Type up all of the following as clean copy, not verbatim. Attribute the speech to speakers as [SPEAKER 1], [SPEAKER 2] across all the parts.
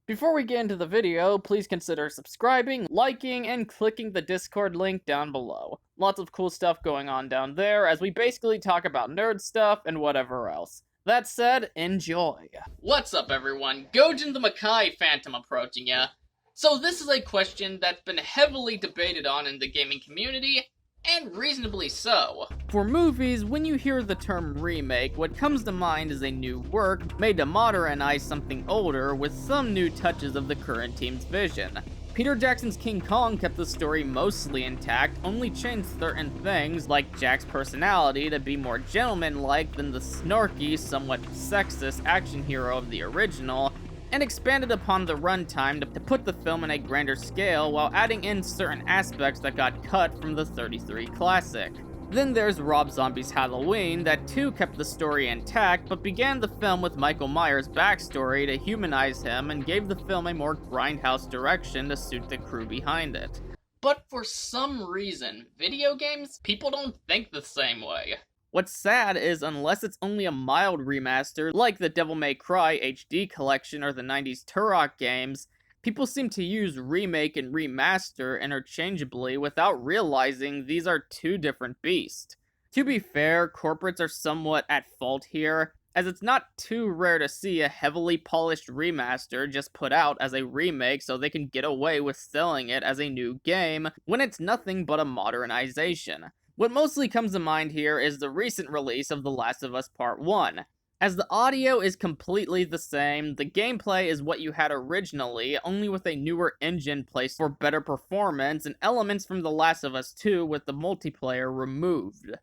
[SPEAKER 1] Before we get into the video, please consider subscribing, liking, and clicking the Discord link down below. Lots of cool stuff going on down there as we basically talk about nerd stuff and whatever else. That said, enjoy. What's up everyone, Gojin the Makai Phantom approaching ya. So this is a question that's been heavily debated on in the gaming community, and reasonably so. For movies, when you hear the term remake, what comes to mind is a new work made to modernize something older with some new touches of the current team's vision. Peter Jackson's King Kong kept the story mostly intact, only changed certain things like Jack's personality to be more gentleman-like than the snarky, somewhat sexist action hero of the original, and expanded upon the runtime to put the film in a grander scale while adding in certain aspects that got cut from the 33 classic. Then there's Rob Zombie's Halloween that too kept the story intact but began the film with Michael Myers' backstory to humanize him and gave the film a more grindhouse direction to suit the crew behind it. But for some reason, video games, people don't think the same way. What's sad is, unless it's only a mild remaster, like the Devil May Cry HD collection or the 90s Turok games, people seem to use remake and remaster interchangeably without realizing these are two different beasts. To be fair, corporates are somewhat at fault here, as it's not too rare to see a heavily polished remaster just put out as a remake so they can get away with selling it as a new game when it's nothing but a modernization. What mostly comes to mind here is the recent release of The Last of Us Part 1. As the audio is completely the same, the gameplay is what you had originally, only with a newer engine placed for better performance and elements from The Last of Us 2 with the multiplayer removed.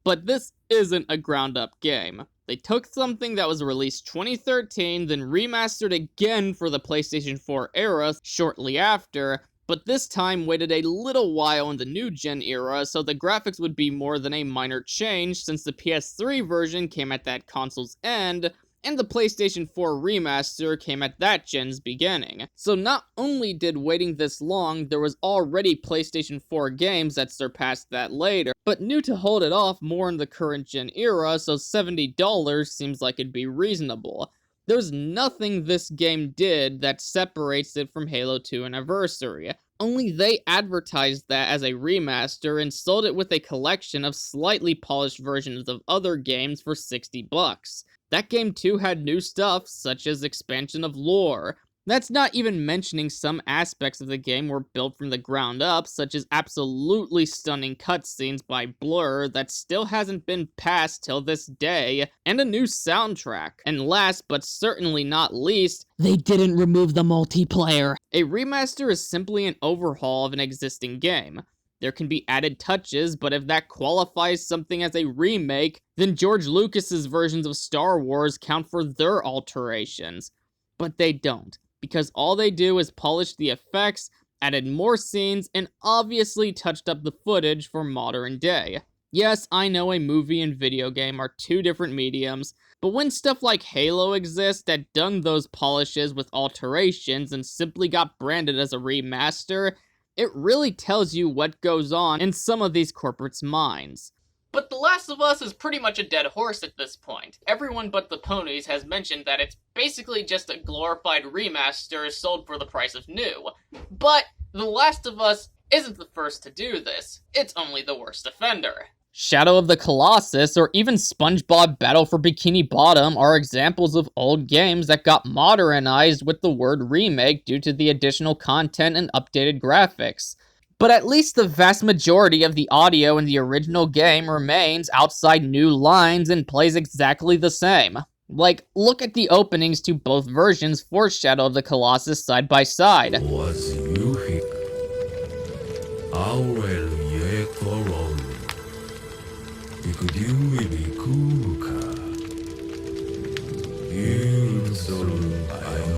[SPEAKER 1] But this isn't a ground-up game. They took something that was released 2013, then remastered again for the PlayStation 4 era shortly after, but this time waited a little while in the new gen era so the graphics would be more than a minor change since the PS3 version came at that console's end, and the PlayStation 4 remaster came at that gen's beginning. So not only did waiting this long, there was already PlayStation 4 games that surpassed that later, but knew to hold it off more in the current gen era, so $70 seems like it'd be reasonable. There's nothing this game did that separates it from Halo 2 Anniversary. Only they advertised that as a remaster and sold it with a collection of slightly polished versions of other games for $60. That game too had new stuff, such as expansion of lore. That's not even mentioning some aspects of the game were built from the ground up, such as absolutely stunning cutscenes by Blur that still hasn't been passed till this day, and a new soundtrack. And last, but certainly not least,
[SPEAKER 2] they didn't remove the multiplayer.
[SPEAKER 1] A remaster is simply an overhaul of an existing game. There can be added touches, but if that qualifies something as a remake, then George Lucas's versions of Star Wars count for their alterations. But they don't, because all they do is polish the effects, added more scenes, and obviously touched up the footage for modern day. Yes, I know a movie and video game are two different mediums, but when stuff like Halo exists that done those polishes with alterations and simply got branded as a remaster, it really tells you what goes on in some of these corporates' minds. But The Last of Us is pretty much a dead horse at this point. Everyone but the ponies has mentioned that it's basically just a glorified remaster sold for the price of new. But The Last of Us isn't the first to do this. It's only the worst offender. Shadow of the Colossus or even SpongeBob Battle for Bikini Bottom are examples of old games that got modernized with the word remake due to the additional content and updated graphics. But at least the vast majority of the audio in the original game remains outside new lines and plays exactly the same. Like, look at the openings to both versions for Shadow of the Colossus side by side.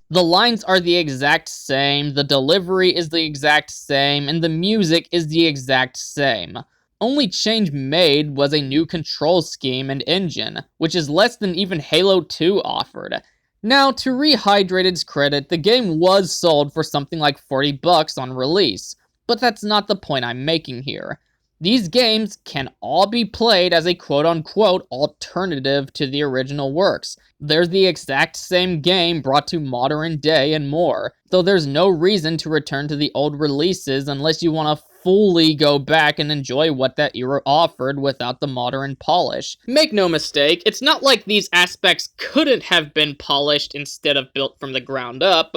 [SPEAKER 1] The lines are the exact same, the delivery is the exact same, and the music is the exact same. Only change made was a new control scheme and engine, which is less than even Halo 2 offered. Now, to Rehydrated's credit, the game was sold for something like $40 on release, but that's not the point I'm making here. These games can all be played as a quote-unquote alternative to the original works. They're the exact same game brought to modern day and more, though there's no reason to return to the old releases unless you want to fully go back and enjoy what that era offered without the modern polish. Make no mistake, it's not like these aspects couldn't have been polished instead of built from the ground up.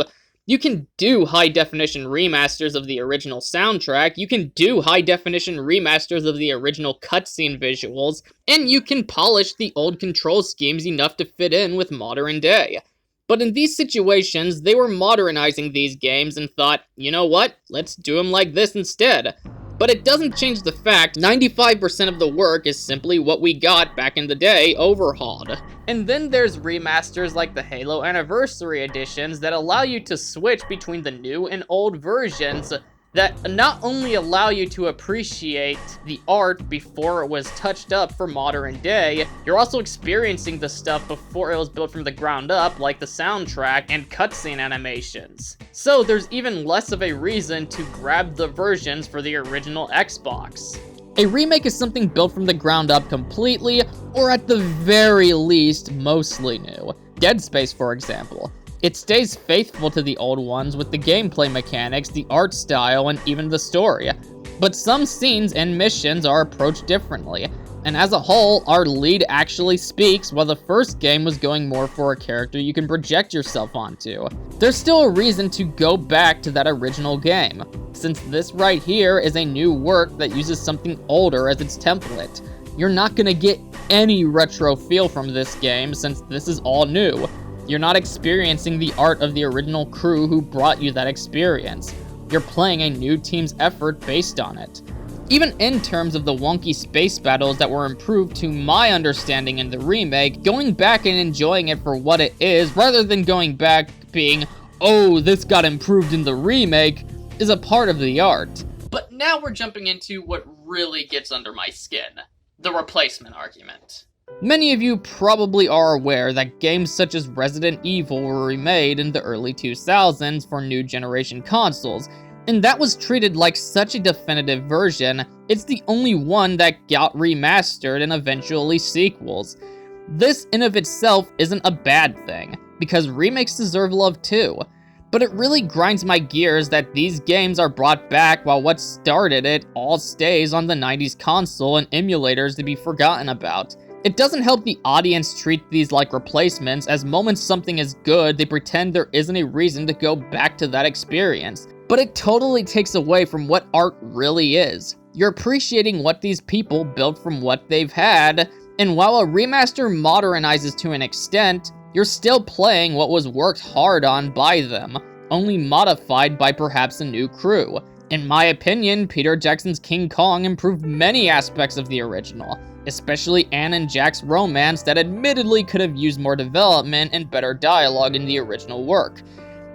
[SPEAKER 1] You can do high-definition remasters of the original soundtrack, you can do high-definition remasters of the original cutscene visuals, and you can polish the old control schemes enough to fit in with modern day. But in these situations, they were modernizing these games and thought, you know what, let's do them like this instead. But it doesn't change the fact 95% of the work is simply what we got back in the day overhauled. And then there's remasters like the Halo Anniversary Editions that allow you to switch between the new and old versions that not only allow you to appreciate the art before it was touched up for modern day, you're also experiencing the stuff before it was built from the ground up, like the soundtrack and cutscene animations. So there's even less of a reason to grab the versions for the original Xbox. A remake is something built from the ground up completely, or at the very least, mostly new. Dead Space, for example. It stays faithful to the old ones with the gameplay mechanics, the art style, and even the story. But some scenes and missions are approached differently, and as a whole, our lead actually speaks, while the first game was going more for a character you can project yourself onto. There's still a reason to go back to that original game, since this right here is a new work that uses something older as its template. You're not gonna get any retro feel from this game since this is all new. You're not experiencing the art of the original crew who brought you that experience. You're playing a new team's effort based on it. Even in terms of the wonky space battles that were improved to my understanding in the remake, going back and enjoying it for what it is, rather than going back being, oh, this got improved in the remake, is a part of the art. But now we're jumping into what really gets under my skin. The replacement argument. Many of you probably are aware that games such as Resident Evil were remade in the early 2000s for new generation consoles, and that was treated like such a definitive version. It's the only one that got remastered and eventually sequels. This in of itself isn't a bad thing, because remakes deserve love too. But it really grinds my gears that these games are brought back while what started it all stays on the 90s console and emulators to be forgotten about. It doesn't help the audience treat these like replacements, as moments something is good, they pretend there isn't a reason to go back to that experience. But it totally takes away from what art really is. You're appreciating what these people built from what they've had, and while a remaster modernizes to an extent, you're still playing what was worked hard on by them, only modified by perhaps a new crew. In my opinion, Peter Jackson's King Kong improved many aspects of the original, especially Anne and Jack's romance that admittedly could have used more development and better dialogue in the original work.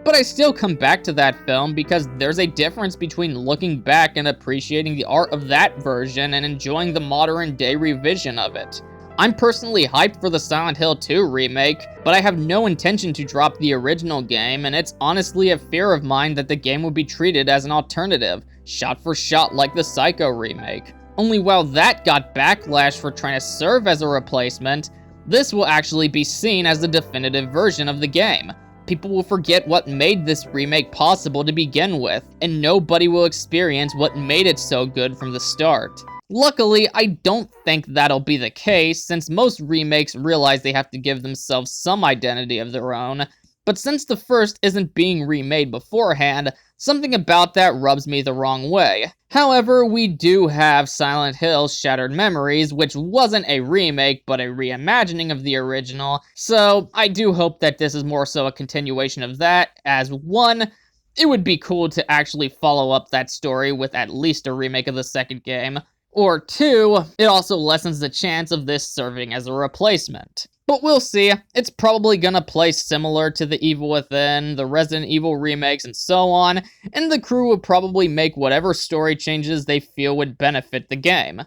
[SPEAKER 1] But I still come back to that film because there's a difference between looking back and appreciating the art of that version and enjoying the modern day revision of it. I'm personally hyped for the Silent Hill 2 remake, but I have no intention to drop the original game, and it's honestly a fear of mine that the game will be treated as an alternative, shot for shot like the Psycho remake. Only while that got backlash for trying to serve as a replacement, this will actually be seen as the definitive version of the game. People will forget what made this remake possible to begin with, and nobody will experience what made it so good from the start. Luckily, I don't think that'll be the case, since most remakes realize they have to give themselves some identity of their own, but since the first isn't being remade beforehand, something about that rubs me the wrong way. However, we do have Silent Hill Shattered Memories, which wasn't a remake, but a reimagining of the original, so I do hope that this is more so a continuation of that, as one, it would be cool to actually follow up that story with at least a remake of the second game, or two, it also lessens the chance of this serving as a replacement. But we'll see. It's probably gonna play similar to The Evil Within, the Resident Evil remakes, and so on, and the crew will probably make whatever story changes they feel would benefit the game.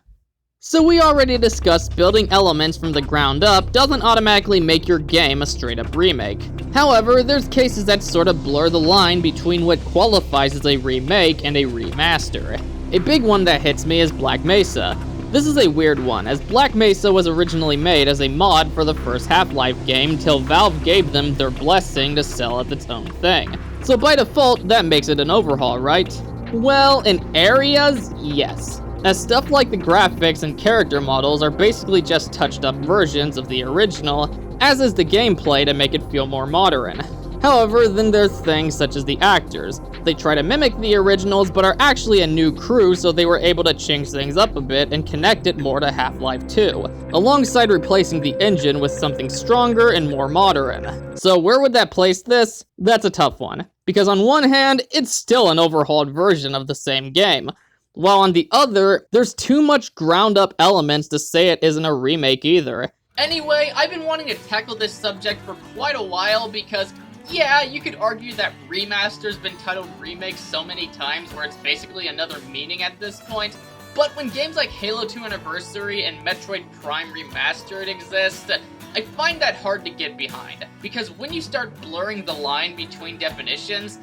[SPEAKER 1] So we already discussed building elements from the ground up doesn't automatically make your game a straight-up remake. However, there's cases that sort of blur the line between what qualifies as a remake and a remaster. A big one that hits me is Black Mesa. This is a weird one, as Black Mesa was originally made as a mod for the first Half-Life game till Valve gave them their blessing to sell it its own thing. So by default, that makes it an overhaul, right? Well, in areas, yes. As stuff like the graphics and character models are basically just touched up versions of the original, as is the gameplay to make it feel more modern. However, then there's things such as the actors. They try to mimic the originals, but are actually a new crew, so they were able to change things up a bit and connect it more to Half-Life 2, alongside replacing the engine with something stronger and more modern. So where would that place this? That's a tough one, because on one hand, it's still an overhauled version of the same game, while on the other, there's too much ground-up elements to say it isn't a remake either. Anyway, I've been wanting to tackle this subject for quite a while because, yeah, you could argue that Remasters been titled Remakes so many times where it's basically another meaning at this point, but when games like Halo 2 Anniversary and Metroid Prime Remastered exist, I find that hard to get behind, because when you start blurring the line between definitions,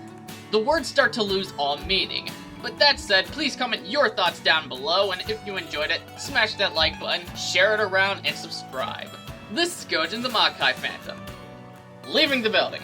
[SPEAKER 1] the words start to lose all meaning. But that said, please comment your thoughts down below, and if you enjoyed it, smash that like button, share it around, and subscribe. This is Gojin the Makai Phantom, leaving the building.